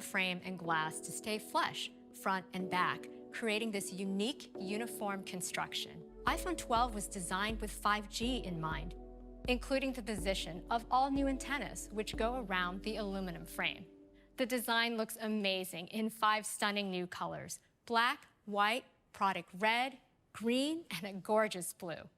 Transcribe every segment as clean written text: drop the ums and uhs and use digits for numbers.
frame and glass to stay flush, front and back, creating this unique, uniform construction. iPhone 12 was designed with 5G in mind, including the position of all new antennas, which go around the aluminum frame. The design looks amazing in 5 stunning new colors: black, white, product red, green, and a gorgeous blue.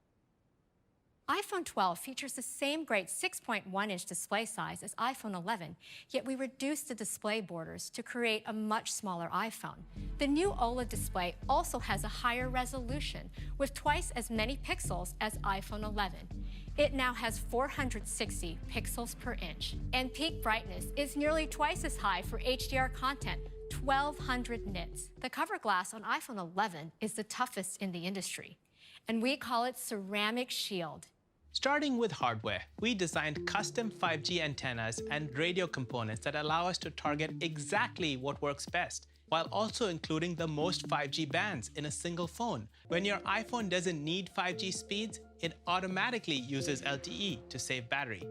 iPhone 12 features the same great 6.1-inch display size as iPhone 11, yet we reduced the display borders to create a much smaller iPhone. The new OLED display also has a higher resolution, with twice as many pixels as iPhone 11. It now has 460 pixels per inch, and peak brightness is nearly twice as high for HDR content, 1,200 nits. The cover glass on iPhone 11 is the toughest in the industry, and we call it Ceramic Shield. Starting with hardware, we designed custom 5G antennas and radio components that allow us to target exactly what works best, while also including the most 5G bands in a single phone. When your iPhone doesn't need 5G speeds, it automatically uses LTE to save battery.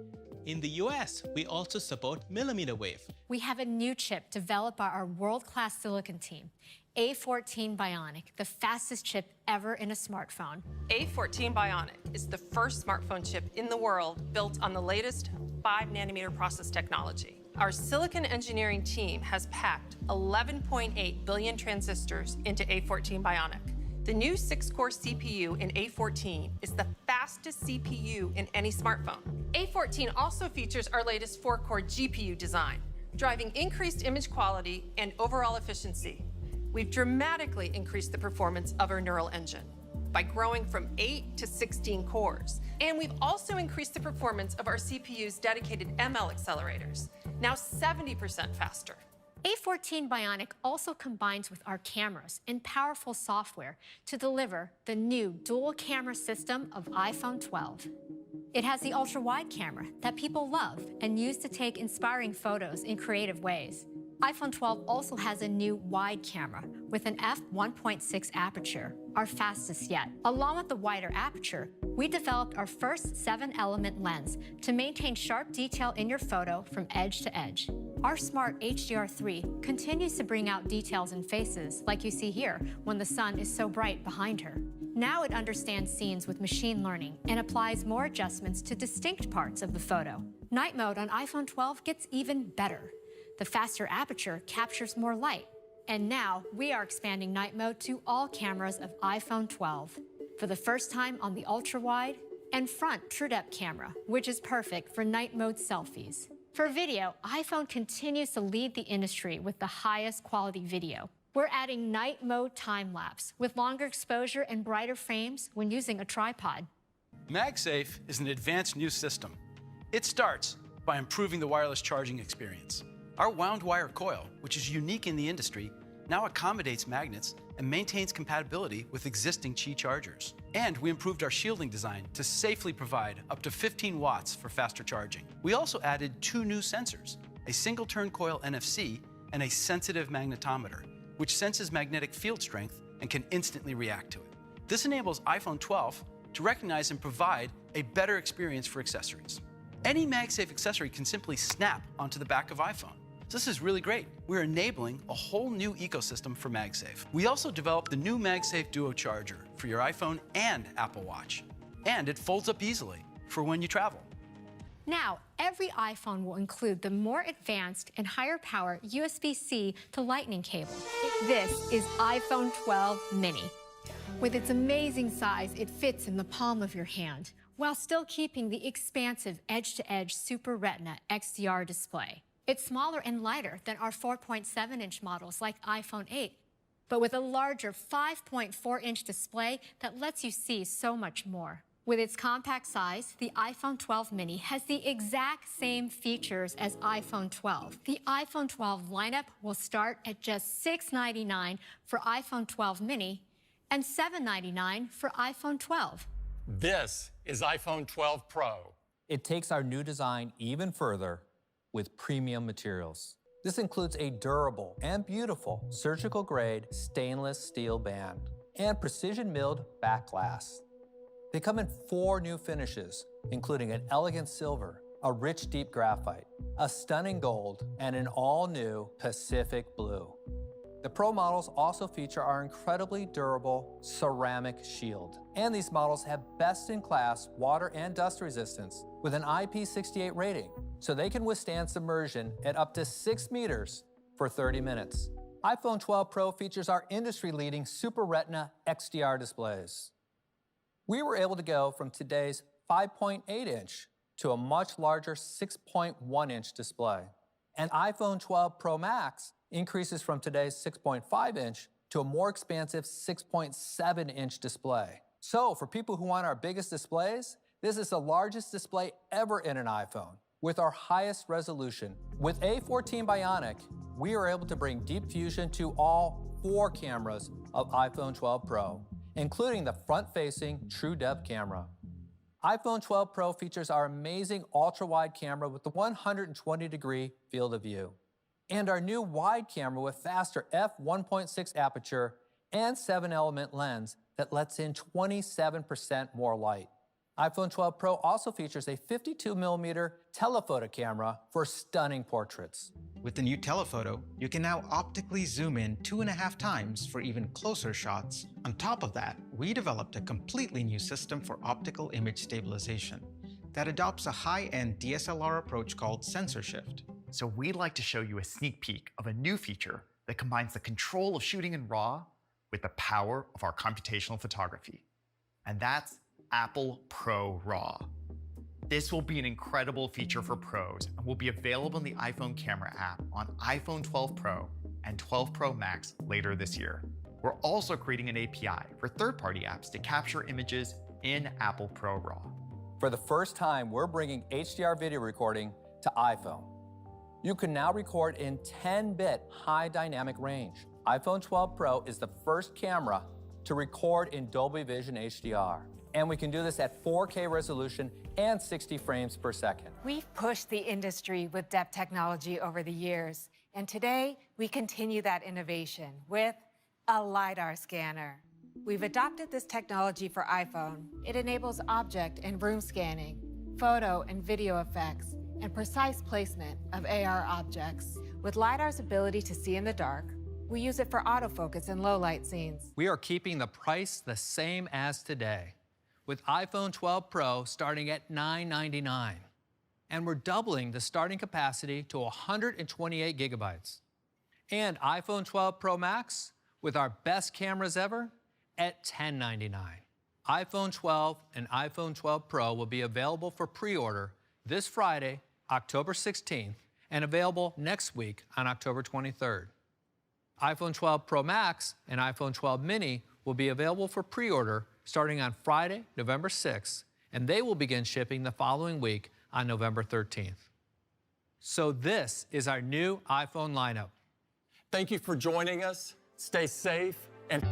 In the US, we also support millimeter wave. We have a new chip developed by our world-class silicon team, A14 Bionic, the fastest chip ever in a smartphone. A14 Bionic is the first smartphone chip in the world built on the latest 5-nanometer process technology. Our silicon engineering team has packed 11.8 billion transistors into A14 Bionic. The new 6-core CPU in A14 is the fastest CPU in any smartphone. A14 also features our latest 4-core GPU design, driving increased image quality and overall efficiency. We've dramatically increased the performance of our neural engine by growing from 8 to 16 cores. And we've also increased the performance of our CPU's dedicated ML accelerators, now 70% faster. A14 Bionic also combines with our cameras and powerful software to deliver the new dual camera system of iPhone 12. It has the ultra-wide camera that people love and use to take inspiring photos in creative ways. iPhone 12 also has a new wide camera with an f1.6 aperture, our fastest yet. Along with the wider aperture, we developed our first 7-element lens to maintain sharp detail in your photo from edge to edge. Our smart HDR3 continues to bring out details in faces, like you see here, when the sun is so bright behind her. Now it understands scenes with machine learning and applies more adjustments to distinct parts of the photo. Night mode on iPhone 12 gets even better. The faster aperture captures more light. And now we are expanding night mode to all cameras of iPhone 12. For the first time on the ultra-wide and front true-depth camera, which is perfect for night mode selfies. For video, iPhone continues to lead the industry with the highest quality video. We're adding night mode time-lapse with longer exposure and brighter frames when using a tripod. MagSafe is an advanced new system. It starts by improving the wireless charging experience. Our wound wire coil, which is unique in the industry, now accommodates magnets and maintains compatibility with existing Qi chargers. And we improved our shielding design to safely provide up to 15 watts for faster charging. We also added 2 new sensors, a single-turn coil NFC and a sensitive magnetometer, which senses magnetic field strength and can instantly react to it. This enables iPhone 12 to recognize and provide a better experience for accessories. Any MagSafe accessory can simply snap onto the back of iPhone. This is really great. We're enabling a whole new ecosystem for MagSafe. We also developed the new MagSafe Duo Charger for your iPhone and Apple Watch. And it folds up easily for when you travel. Now, every iPhone will include the more advanced and higher power USB-C to Lightning cable. This is iPhone 12 mini. With its amazing size, it fits in the palm of your hand, while still keeping the expansive edge-to-edge Super Retina XDR display. It's smaller and lighter than our 4.7-inch models like iPhone 8, but with a larger 5.4-inch display that lets you see so much more. With its compact size, the iPhone 12 mini has the exact same features as iPhone 12. The iPhone 12 lineup will start at just $699 for iPhone 12 mini and $799 for iPhone 12. This is iPhone 12 Pro. It takes our new design even further with premium materials. This includes a durable and beautiful surgical-grade stainless steel band and precision-milled back glass. They come in 4 new finishes, including an elegant silver, a rich deep graphite, a stunning gold, and an all-new Pacific blue. The Pro models also feature our incredibly durable ceramic shield. And these models have best-in-class water and dust resistance with an IP68 rating, so they can withstand submersion at up to 6 meters for 30 minutes. iPhone 12 Pro features our industry-leading Super Retina XDR displays. We were able to go from today's 5.8-inch to a much larger 6.1-inch display. And iPhone 12 Pro Max increases from today's 6.5-inch to a more expansive 6.7-inch display. So for people who want our biggest displays, this is the largest display ever in an iPhone with our highest resolution. With A14 Bionic, we are able to bring deep fusion to all 4 cameras of iPhone 12 Pro, including the front-facing True Depth camera. iPhone 12 Pro features our amazing ultra-wide camera with the 120-degree field of view, and our new wide camera with faster f1.6 aperture and 7-element lens that lets in 27% more light. iPhone 12 Pro also features a 52mm telephoto camera for stunning portraits. With the new telephoto, you can now optically zoom in 2.5 times for even closer shots. On top of that, we developed a completely new system for optical image stabilization that adopts a high-end DSLR approach called sensor shift. So we'd like to show you a sneak peek of a new feature that combines the control of shooting in RAW with the power of our computational photography. And that's Apple ProRAW. This will be an incredible feature for pros and will be available in the iPhone camera app on iPhone 12 Pro and 12 Pro Max later this year. We're also creating an API for third-party apps to capture images in Apple ProRAW. For the first time, we're bringing HDR video recording to iPhone. You can now record in 10-bit high dynamic range. iPhone 12 Pro is the first camera to record in Dolby Vision HDR. And we can do this at 4K resolution and 60 frames per second. We've pushed the industry with depth technology over the years, and today we continue that innovation with a LiDAR scanner. We've adopted this technology for iPhone. It enables object and room scanning, photo and video effects, and precise placement of AR objects. With LiDAR's ability to see in the dark, we use it for autofocus in low-light scenes. We are keeping the price the same as today, with iPhone 12 Pro starting at $999. And we're doubling the starting capacity to 128 gigabytes. And iPhone 12 Pro Max, with our best cameras ever, at $1099. iPhone 12 and iPhone 12 Pro will be available for pre-order this Friday, October 16th, and available next week on October 23rd. iPhone 12 Pro Max and iPhone 12 Mini will be available for pre-order starting on Friday, November 6th, and they will begin shipping the following week on November 13th. So this is our new iPhone lineup. Thank you for joining us. Stay safe and